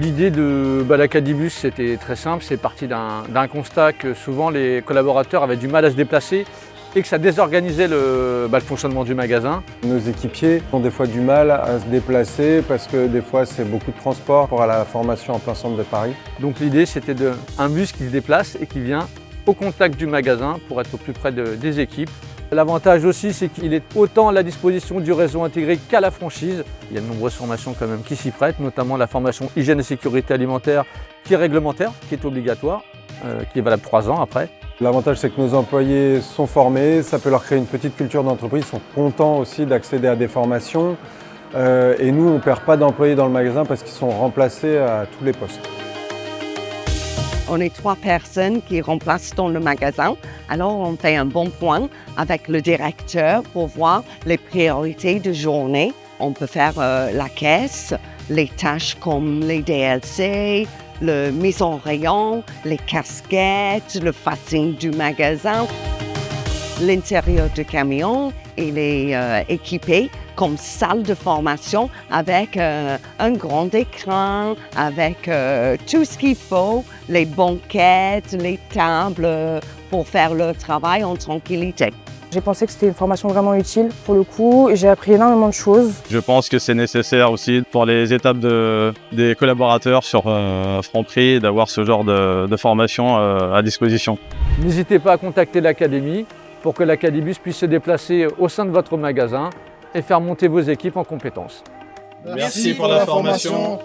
L'idée de l'Acadibus, c'était très simple, c'est parti d'un constat que souvent les collaborateurs avaient du mal à se déplacer et que ça désorganisait le fonctionnement du magasin. Nos équipiers ont des fois du mal à se déplacer parce que des fois c'est beaucoup de transport pour aller à la formation en plein centre de Paris. Donc l'idée c'était un bus qui se déplace et qui vient au contact du magasin pour être au plus près des équipes. L'avantage aussi, c'est qu'il est autant à la disposition du réseau intégré qu'à la franchise. Il y a de nombreuses formations quand même qui s'y prêtent, notamment la formation hygiène et sécurité alimentaire qui est réglementaire, qui est obligatoire, qui est valable 3 ans après. L'avantage, c'est que nos employés sont formés, ça peut leur créer une petite culture d'entreprise, ils sont contents aussi d'accéder à des formations. Et nous, on ne perd pas d'employés dans le magasin parce qu'ils sont remplacés à tous les postes. On est 3 personnes qui remplacent dans le magasin. Alors, on fait un bon point avec le directeur pour voir les priorités de journée. On peut faire la caisse, les tâches comme les DLC, la mise en rayon, les casquettes, le facing du magasin. L'intérieur du camion, il est équipé comme salle de formation avec un grand écran, avec tout ce qu'il faut, les banquettes, les tables pour faire le travail en tranquillité. J'ai pensé que c'était une formation vraiment utile pour le coup et j'ai appris énormément de choses. Je pense que c'est nécessaire aussi pour les étapes des collaborateurs sur Franprix d'avoir ce genre de formation à disposition. N'hésitez pas à contacter l'académie pour que l'Acadibus puisse se déplacer au sein de votre magasin et faire monter vos équipes en compétences. Merci pour la formation.